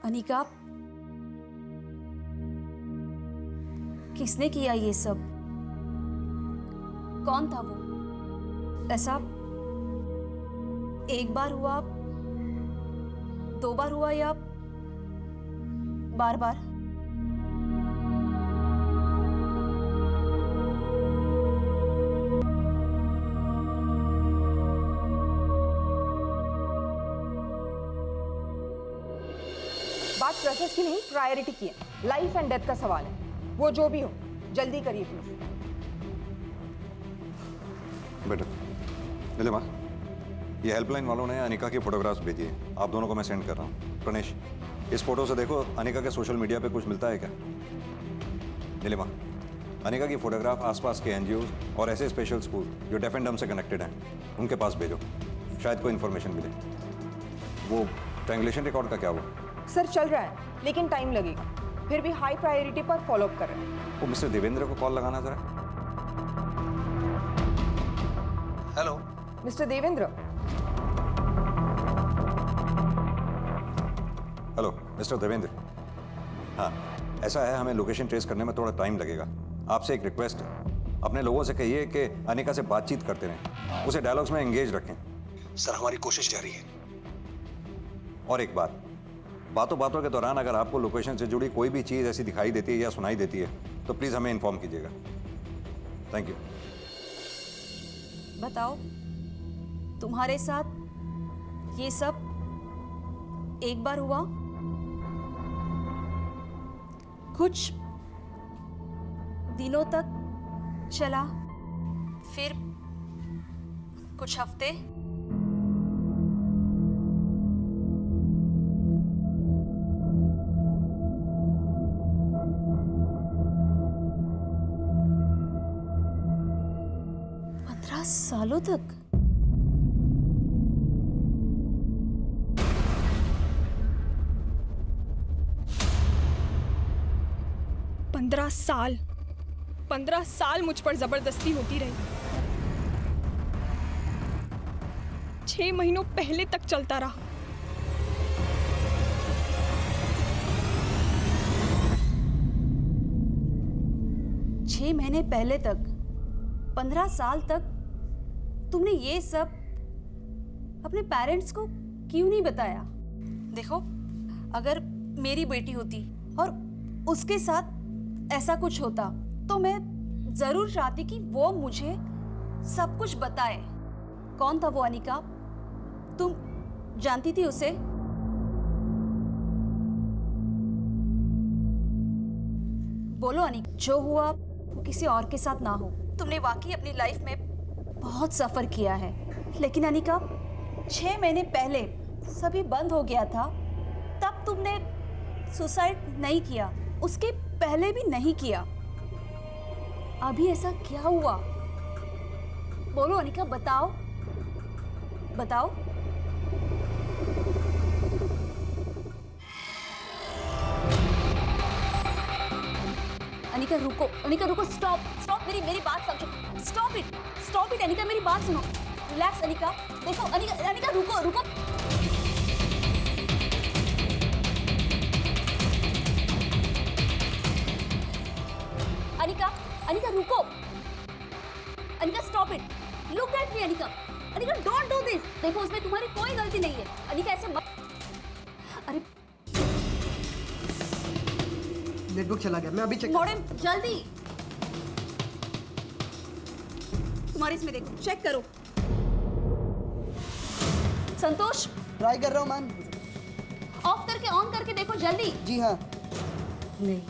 अनिका, किसने किया ये सब? कौन था वो? ऐसा एक बार हुआ, 2 बार हुआ या बार बार? बात प्रोसेस की नहीं, प्रायोरिटी की है। लाइफ एंड डेथ का सवाल है, वो जो भी हो जल्दी करिए प्लीज। बेटा नीलिमा, ये हेल्पलाइन वालों ने अनिका की फोटोग्राफ्स भेजी है, आप दोनों को मैं सेंड कर रहा हूँ। प्रणेश, इस फोटो से देखो अनिका के सोशल मीडिया पे कुछ मिलता है क्या? नीलिमा, अनिका की फोटोग्राफ आसपास के एनजीओज और ऐसे स्पेशल स्कूल जो डेफ एंड डम से कनेक्टेड हैं उनके पास भेजो, शायद कोई इन्फॉर्मेशन मिले। वो ट्रायंगुलेशन रिकॉर्ड का क्या हुआ? सर चल रहा है लेकिन टाइम लगेगा, फिर भी हाई प्रायोरिटी पर फॉलो अप कर रहे हैं। वो मिस्टर देवेंद्र को कॉल लगाना जरा। Hello mister Devendra. Hello mister Devendra, हाँ ऐसा है, हमें लोकेशन ट्रेस करने में थोड़ा टाइम लगेगा। आपसे एक रिक्वेस्ट है, अपने लोगों से कहिए कि अनिका से बातचीत करते रहें, उसे डायलॉग्स में एंगेज रखें। सर हमारी कोशिश जारी है। और एक बात, बातों बातों के दौरान अगर आपको लोकेशन से जुड़ी कोई भी चीज़ ऐसी दिखाई देती है या सुनाई देती है तो प्लीज़ हमें इन्फॉर्म कीजिएगा। Thank you. बताओ, तुम्हारे साथ ये सब एक बार हुआ? कुछ दिनों तक चला, फिर कुछ हफ्ते? सालों तक? पंद्रह साल मुझ पर जबरदस्ती होती रही। 6 महीनों पहले तक चलता रहा। छह महीने पहले तक, 15 साल तक तुमने ये सब अपने पेरेंट्स को क्यों नहीं बताया? देखो, अगर मेरी बेटी होती और उसके साथ ऐसा कुछ होता तो मैं जरूर चाहती कि वो मुझे सब कुछ बताए। कौन था वो अनिका? तुम जानती थी उसे? बोलो अनिका, जो हुआ वो किसी और के साथ ना हो। तुमने वाकई अपनी लाइफ में बहुत सफर किया है, लेकिन अनिका 6 महीने पहले सभी बंद हो गया था, तब तुमने सुसाइड नहीं किया, उसके पहले भी नहीं किया। अभी ऐसा क्या हुआ? बोलो अनिका, बताओ बताओ। अनिका रुको, अनिका रुको, स्टॉप स्टॉप, मेरी बात समझो। स्टॉप इट अनिका, मेरी बात सुनो। रिलैक्स अनिका। देखो अनिका रुको रुको। अनिका रुको। Anika stop it. Look at me Anika. Anika don't do this. देखो उसमें तुम्हारी कोई गलती नहीं है। अनिका ऐसे मत। अरे नेटवर्क चला गया, मैं अभी चेक। मॉडर्न जल्दी, तुम्हारे इसमें देखो, चेक करो। संतोष, ट्राई कर रहा हूँ मैम। ऑफ करके ऑन करके देखो जल्दी। जी हाँ। नहीं।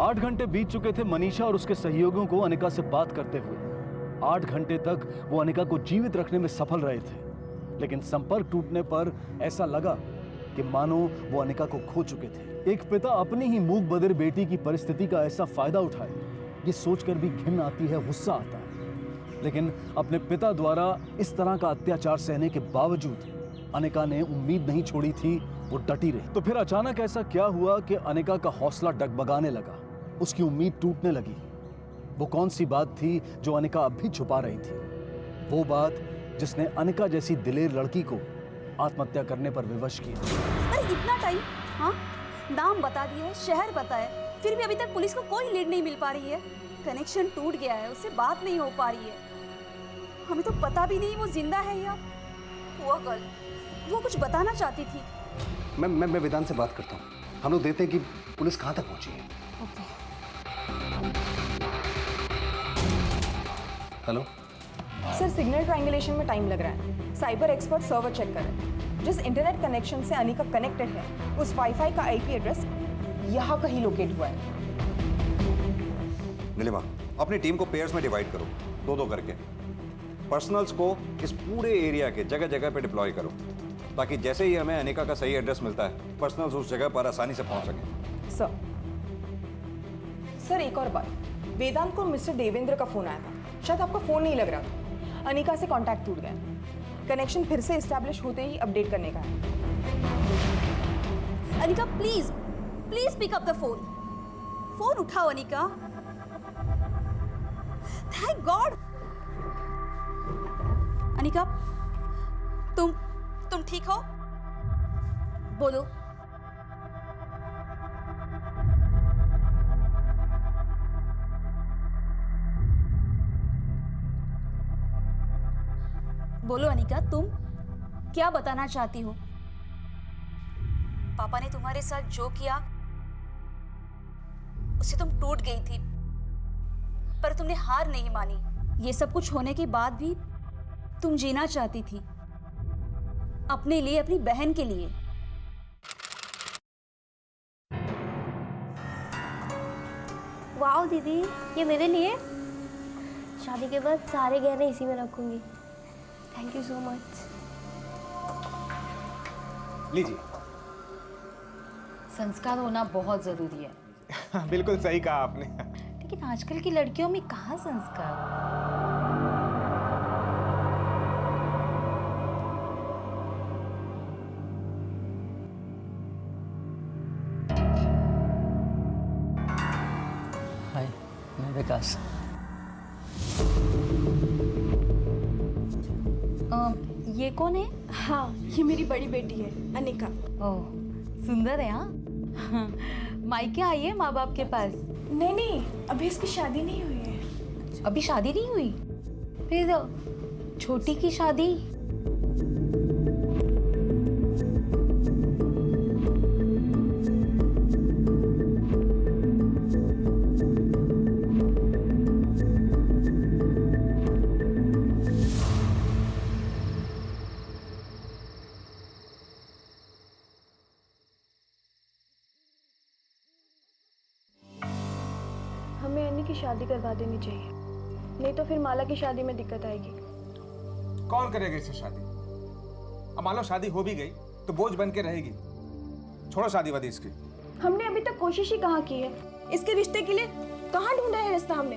8 घंटे बीत चुके थे मनीषा और उसके सहयोगियों को अनिका से बात करते हुए। 8 घंटे तक वो अनिका को जीवित रखने में सफल रहे थे, लेकिन संपर्क टूटने पर ऐसा लगा कि मानो वो अनिका को खो चुके थे। एक पिता अपनी ही मूक बधिर बेटी की परिस्थिति का ऐसा फायदा उठाए, ये सोचकर भी घिन आती है, गुस्सा आता है। लेकिन अपने पिता द्वारा इस तरह का अत्याचार सहने के बावजूद अनिका ने उम्मीद नहीं छोड़ी थी, वो डटी रही। तो फिर अचानक ऐसा क्या हुआ कि अनिका का हौसला डगमगाने लगा, उसकी उम्मीद टूटने लगी। वो कौन सी बात थी जो अनिका अब भी छुपा रही थी? वो बात जिसने अनिका जैसी दिलेर लड़की को आत्महत्या करने पर विवश किया। अरे इतना टाइम, हाँ, नाम बता दिया है, शहर पता है, फिर भी अभी तक पुलिस को कोई लीड नहीं मिल पा रही है। कनेक्शन टूट गया है, उससे बात नहीं हो पा रही है। हमें तो पता भी नहीं वो जिंदा है या पुअर गर्ल, वो कुछ बताना चाहती थी। मैं वेदांत से बात करता हूँ। हम लोग देखते हैं कि पुलिस कहाँ तक पहुँची है। Okay. Hello sir, signal triangulation में टाइम लग रहा है। साइबर एक्सपर्ट सर्वर चेक कर रहे हैं। जिस इंटरनेट कनेक्शन से अनिका कनेक्टेड है, उस वाईफाई का आईपी एड्रेस यहाँ कहीं लोकेट हुआ है। नीलिमा, अपनी टीम को पेयर्स में डिवाइड करो, 2-2 करके। पर्सनल्स को इस पूरे एरिया के जगह जगह पे डिप्लॉय करो, ताकि जैसे ही हमें अनिका का सही एड्रेस मिलता है, पर्सनल्स उस जगह पर आसानी से पहुंच सकें। सर, एक और बात, वेदांत को मिस्टर देवेंद्र का फोन आया था। शायद आपका फोन नहीं लग रहा था। अनिका से कांटेक्ट टूट गया। कनेक्शन फिर से एस्टैब्लिश होते ही अपडेट करने का है। Anika please please pick up the phone. Phone उठाओ अनिका। Thank God. अनिका, तुम ठीक हो? बोलो। बोलो अनिका, तुम क्या बताना चाहती हो? पापा ने तुम्हारे साथ जो किया उससे तुम टूट गई थी, पर तुमने हार नहीं मानी। ये सब कुछ होने के बाद भी तुम जीना चाहती थी, अपने लिए, अपनी बहन के लिए। वाह दीदी, ये मेरे लिए। शादी के बाद सारे गहने इसी में रखूंगी। Thank you so much. लीजिए। संस्कार होना बहुत जरूरी है। बिल्कुल सही कहा आपने। लेकिन आजकल की लड़कियों में कहाँ संस्कार? हाय, मैं विकास। ये कौन है? हाँ, ये मेरी बड़ी बेटी है अनिका। ओह, सुंदर है। हाँ, मायके आई है माँ बाप के पास? नहीं नहीं, अभी इसकी शादी नहीं हुई है। अभी शादी नहीं हुई? फिर छोटी की शादी? हमें अन्नी की शादी करवा देनी चाहिए, नहीं तो फिर माला की शादी में दिक्कत आएगी। कौन करेगा इससे शादी? अब मान लो शादी हो भी गई तो बोझ बन के रहेगी। छोड़ो शादी वादी इसकी। हमने अभी तक कोशिश ही कहाँ की है इसके रिश्ते के लिए। कहाँ ढूंढा है रिश्ता हमने?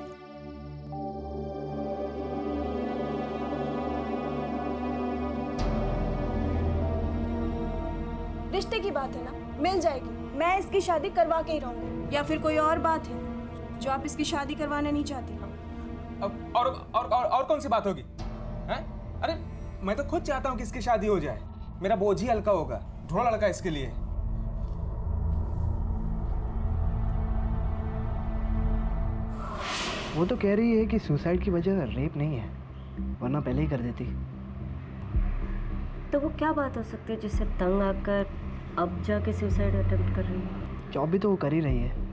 रिश्ते की बात है ना, मिल जाएगी। मैं इसकी शादी करवा के ही रहूंगी। या फिर कोई और बात है जो आप इसकी शादी करवाना नहीं चाहती? अब और कौन सी बात होगी? हैं? अरे मैं तो खुद चाहता हूँ कि इसकी शादी हो जाए। मेरा बोझ ही हल्का होगा। ढूंढो लड़का इसके लिए। वो तो कह रही है कि सुसाइड की वजह रेप नहीं है, वरना पहले ही कर देती। तो वो क्या बात हो सकती है जिससे तंग आकर अब जाके सुसाइड अटेम्प्ट कर रही है? जॉब भी तो वो कर ही रही है।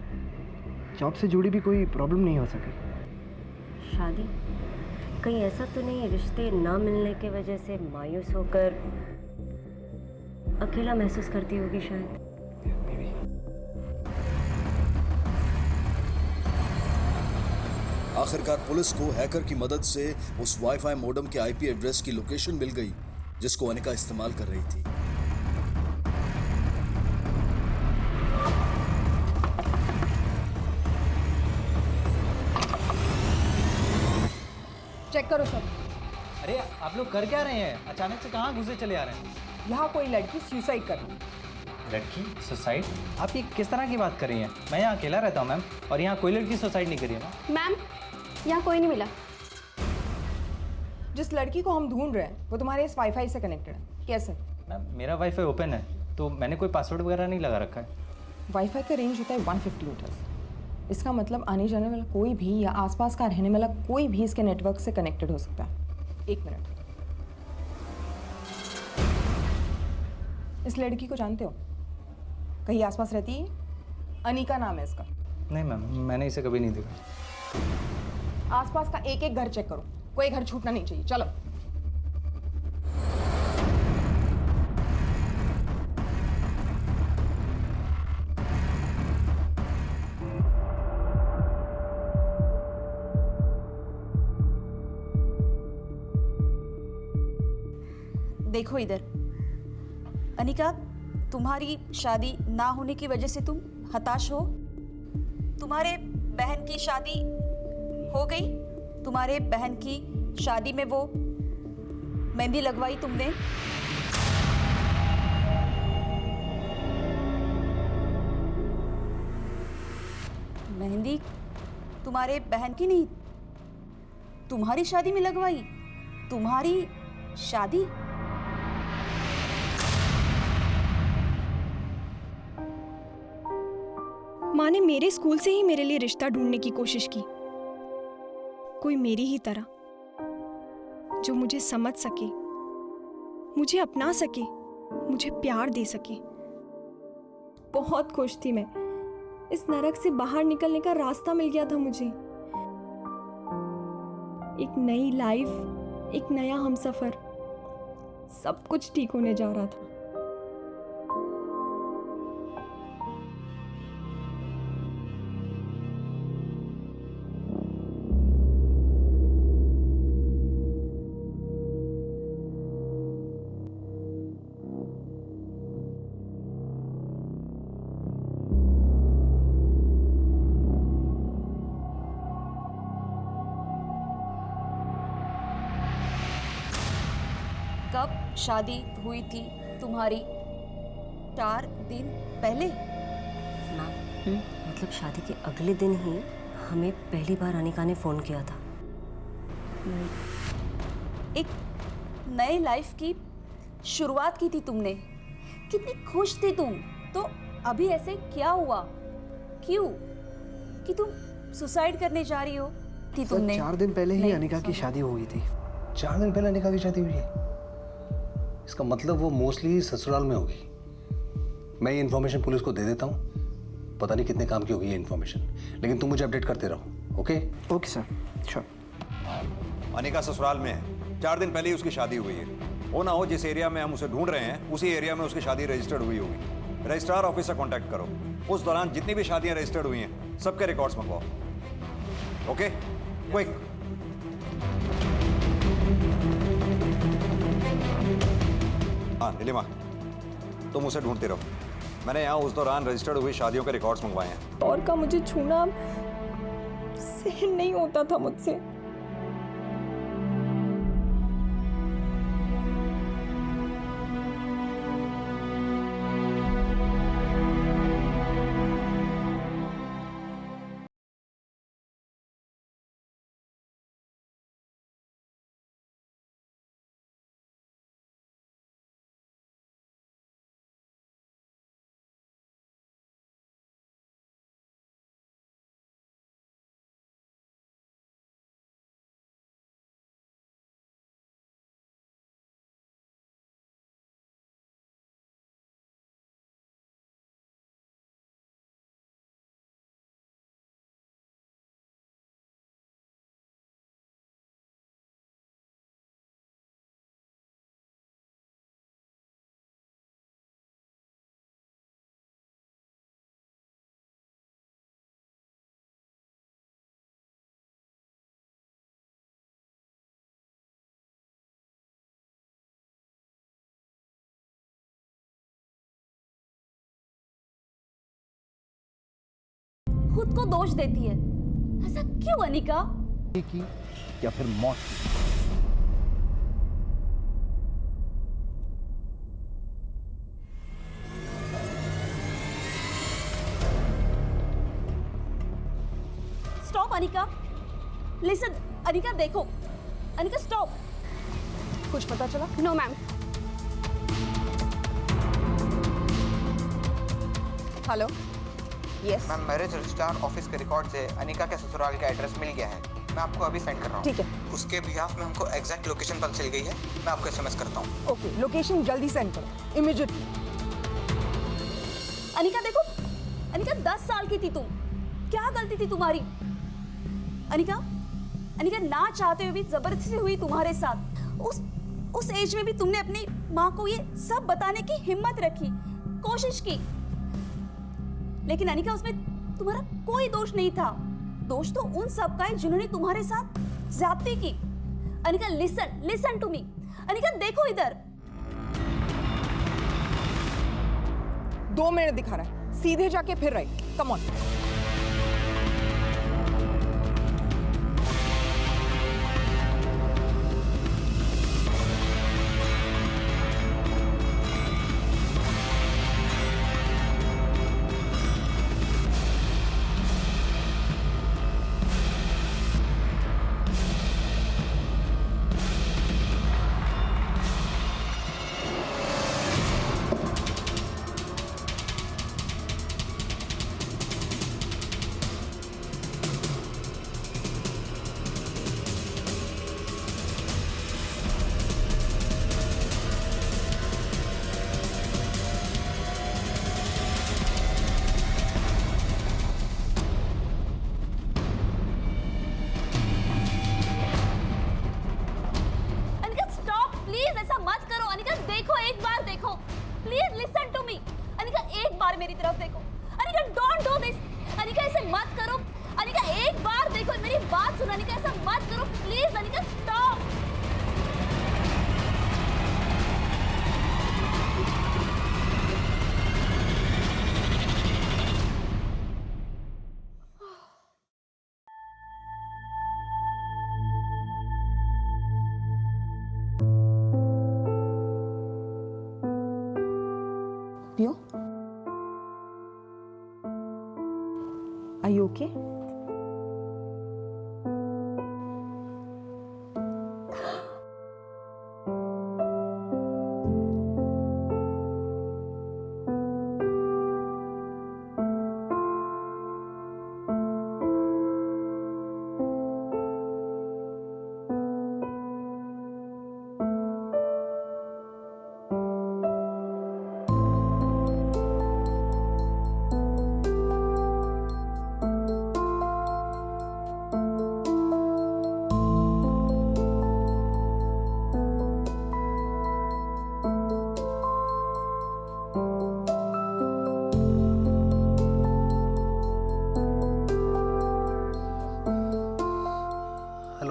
जॉब से जुड़ी भी कोई प्रॉब्लम नहीं हो सकी। शादी? कहीं ऐसा तो नहीं रिश्ते ना मिलने की वजह से मायूस होकर अकेला महसूस करती होगी शायद। आखिरकार पुलिस को हैकर की मदद से उस वाईफाई मॉडेम के आईपी एड्रेस की लोकेशन मिल गई जिसको अनिका इस्तेमाल कर रही थी। चेक करो सब। अरे आप लोग कर क्या रहे हैं? अचानक से कहाँ घुसे चले आ रहे हैं? यहाँ कोई लड़की सुसाइड कर रही। लड़की सुसाइड? आप ये किस तरह की बात कर रही हैं? मैं यहाँ अकेला रहता हूँ मैम, और यहाँ कोई लड़की सुसाइड नहीं करी है मैम, यहाँ कोई नहीं मिला। जिस लड़की को हम ढूंढ रहे हैं वो तुम्हारे इस वाईफाई से कनेक्टेड है। कैसे? मैम मेरा वाईफाई ओपन है, तो मैंने कोई पासवर्ड वगैरह नहीं लगा रखा है। वाईफाई का रेंज होता है 150 मीटर्स। इसका मतलब आने जाने वाला कोई भी या आसपास का रहने वाला कोई भी इसके नेटवर्क से कनेक्टेड हो सकता है। 1 मिनट। इस लड़की को जानते हो? कहीं आसपास रहती है? अनिका नाम है इसका। नहीं मैम, मैंने इसे कभी नहीं देखा। आसपास का एक एक घर चेक करो, कोई घर छूटना नहीं चाहिए। चलो। देखो इधर, अनिका, तुम्हारी शादी ना होने की वजह से तुम हताश हो। तुम्हारे बहन की शादी हो गई, तुम्हारे बहन की शादी में वो मेहंदी लगवाई तुमने। मेहंदी तुम्हारे बहन की नहीं, तुम्हारी शादी में लगवाई। तुम्हारी शादी? माँ ने मेरे स्कूल से ही मेरे लिए रिश्ता ढूंढने की कोशिश की, कोई मेरी ही तरह, जो मुझे समझ सके, मुझे अपना सके, मुझे प्यार दे सके। बहुत खुश थी मैं। इस नरक से बाहर निकलने का रास्ता मिल गया था मुझे। एक नई लाइफ, एक नया हमसफर, सब कुछ ठीक होने जा रहा था। कब शादी हुई थी तुम्हारी? 4 दिन पहले? मैम, मतलब शादी के अगले दिन ही हमें पहली बार अनिका ने फ़ोन किया था। एक नए लाइफ की शुरुआत की थी तुमने। कितनी खुश थी तुम। तो अभी ऐसे क्या हुआ? क्यों कि तुम सुसाइड करने जा रही हो? थी तुमने 4 दिन पहले ही अनिका की शादी हो गई थी। 4 दिन पहले अनिका की शादी हुई है? इसका मतलब वो मोस्टली ससुराल में होगी। मैं ये इन्फॉर्मेशन पुलिस को दे देता हूँ। पता नहीं कितने काम की होगी ये इन्फॉर्मेशन, लेकिन तुम मुझे अपडेट करते रहो। Okay? Okay sir, sure. Anika ससुराल में है। 4 दिन पहले ही उसकी शादी हुई है। हो ना हो जिस एरिया में हम उसे ढूंढ रहे हैं, उसी एरिया में उसकी शादी रजिस्टर्ड हुई होगी। रजिस्ट्रार ऑफिस से कॉन्टैक्ट करो। उस दौरान जितनी भी शादियां रजिस्टर्ड हुई हैं, सबके रिकॉर्ड्स मंगवाओ। ओके? क्विक। हाँ नीलिमा, तुम उसे ढूंढते रहो। मैंने यहाँ उस दौरान रजिस्टर्ड हुई शादियों के रिकॉर्ड्स मंगवाए हैं। और का मुझे छूना सहन नहीं होता था मुझसे। खुद को दोष देती है। ऐसा क्यों अनिका? की या फिर मौत की? स्टॉप अनिका, लिसन अनिका, देखो अनिका, स्टॉप। कुछ पता चला? No ma'am. Hello yes ma'am marriage registrar office के रिकॉर्ड से अनिका के ससुराल का एड्रेस मिल गया है। मैं आपको अभी सेंड कर रहा हूँ। ठीक है। उसके बिहाफ में हमको एग्जैक्ट लोकेशन पता चल गई है। मैं आपको एसएमएस करता हूँ। ओके, लोकेशन जल्दी सेंड करो इमीडिएटली। अनिका देखो, अनिका 10 साल की थी तुम, क्या गलती थी तुम्हारी? अनिका, अनिका ना चाहते हुए भी जबरदस्ती हुई तुम्हारे साथ। उस एज में भी तुमने अपनी माँ को ये सब बताने की हिम्मत रखी, कोशिश की, लेकिन अनिका उसमें तुम्हारा कोई दोष नहीं था। दोष तो उन सब का है जिन्होंने तुम्हारे साथ ज्यादती की। Anika listen to me. Anika देखो इधर। 2 मिनट दिखा रहा है, सीधे जाके फिर राइट, कम ऑन। मेरी तरफ देखो। Anika don't do this. Anika ऐसे मत करो। अनिका एक बार देखो, मेरी बात सुनो। अनिका ऐसा मत करो प्लीज। अनिका स्टॉप। पियो, are you okay?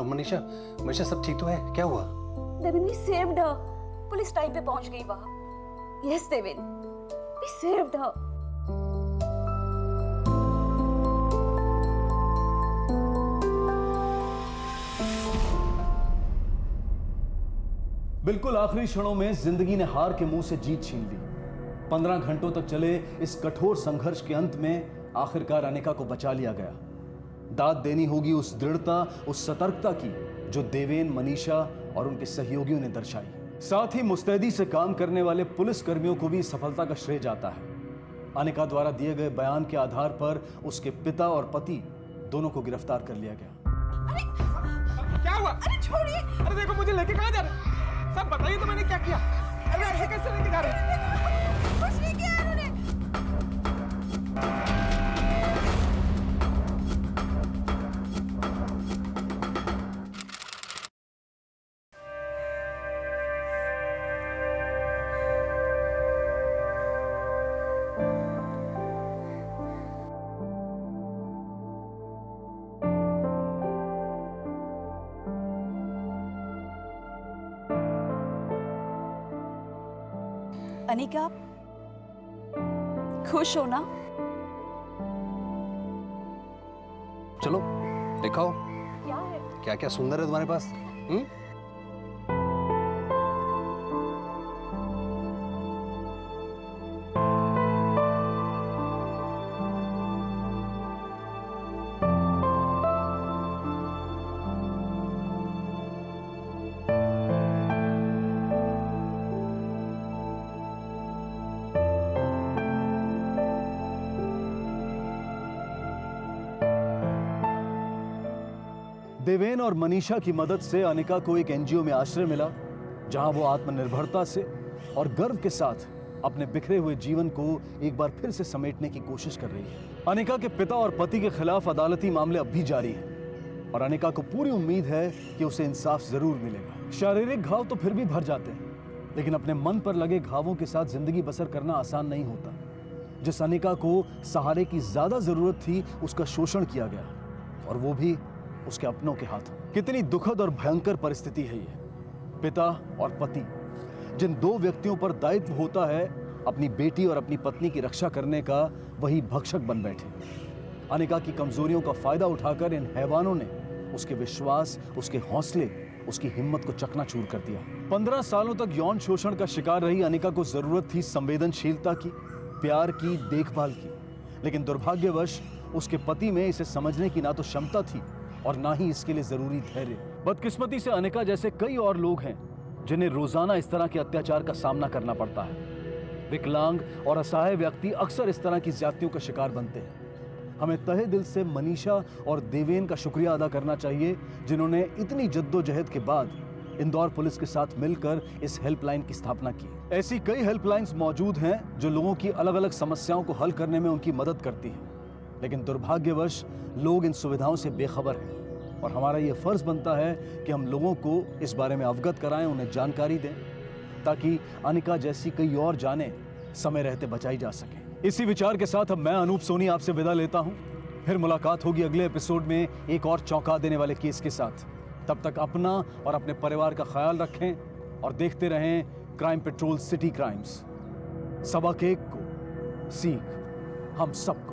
Manisha, Manisha सब ठीक तो है? क्या हुआ? Devin, we saved her. Police time पे पहुंच गई वहां। Yes, Devin, we saved her. बिल्कुल आखिरी क्षणों में जिंदगी ने हार के मुंह से जीत छीन ली। 15 घंटों तक चले इस कठोर संघर्ष के अंत में आखिरकार अनिका को बचा लिया गया। दाद देनी होगी उस दृढ़ता, उस सतर्कता की जो देवेन, मनीषा और उनके सहयोगियों ने दर्शाई। साथ ही मुस्तैदी से काम करने वाले पुलिस कर्मियों को भी सफलता का श्रेय जाता है। अनिका द्वारा दिए गए बयान के आधार पर उसके पिता और पति दोनों को गिरफ्तार कर लिया गया। अरे क्या हुआ? अरे छोड़िए। अरे देखो, मुझे लेके कहां जा रहे हैं? सब बताइए तो मैंने क्या किया? अरे ऐसे कैसे लेके जा रहे हैं? कुछ नहीं किया उन्होंने। अनिका, खुश हो ना? चलो दिखाओ क्या है? क्या क्या सुंदर है तुम्हारे पास। देवेन और मनीषा की मदद से अनिका को एक एनजीओ में आश्रय मिला, जहां वो आत्मनिर्भरता से और गर्व के साथ अपने बिखरे हुए जीवन को एक बार फिर से समेटने की कोशिश कर रही है। अनिका के पिता और पति के खिलाफ अदालती मामले अब भी जारी है और अनिका को पूरी उम्मीद है कि उसे इंसाफ जरूर मिलेगा। शारीरिक घाव तो फिर भी भर जाते हैं, लेकिन अपने मन पर लगे घावों के साथ जिंदगी बसर करना आसान नहीं होता। जिस अनिका को सहारे की ज्यादा जरूरत थी, उसका शोषण किया गया, और वो भी उसके अपनों के हाथों। कितनी दुखद और भयंकर परिस्थिति है ये। पिता और पति, जिन दो व्यक्तियों पर दायित्व होता है अपनी बेटी और अपनी पत्नी की रक्षा करने का, वही भक्षक बन बैठे। अनिका की कमजोरियों का फायदा उठाकर इन हैवानों ने उसके विश्वास, उसके हौसले, उसकी हिम्मत को चकनाचूर कर दिया। 15 सालों तक यौन शोषण का शिकार रही अनिका को जरूरत थी संवेदनशीलता की, प्यार की, देखभाल की, लेकिन दुर्भाग्यवश उसके पति में इसे समझने की ना तो क्षमता थी और ना ही इसके लिए जरूरी धैर्य। बदकिस्मती से अनिका जैसे कई और लोग हैं जिन्हें रोजाना इस तरह के अत्याचार का सामना करना पड़ता है। विकलांग और असहाय व्यक्ति अक्सर इस तरह की ज्यादतियों का शिकार बनते हैं। हमें तहे दिल से मनीषा और देवेन का शुक्रिया अदा करना चाहिए, जिन्होंने इतनी जद्दोजहद के बाद इंदौर पुलिस के साथ मिलकर इस हेल्पलाइन की स्थापना की। ऐसी कई हेल्पलाइंस मौजूद हैं जो लोगों की अलग अलग समस्याओं को हल करने में उनकी मदद करती हैं, लेकिन दुर्भाग्यवश लोग इन सुविधाओं से बेखबर हैं और हमारा ये फर्ज बनता है कि हम लोगों को इस बारे में अवगत कराएं, उन्हें जानकारी दें, ताकि अनिका जैसी कई और जानें समय रहते बचाई जा सके। इसी विचार के साथ अब मैं अनूप सोनी आपसे विदा लेता हूं। फिर मुलाकात होगी अगले एपिसोड में एक और चौंका देने वाले केस के साथ। तब तक अपना और अपने परिवार का ख्याल रखें और देखते रहें क्राइम पेट्रोल सिटी क्राइम्स। सबक एक को, सीख हम सबको।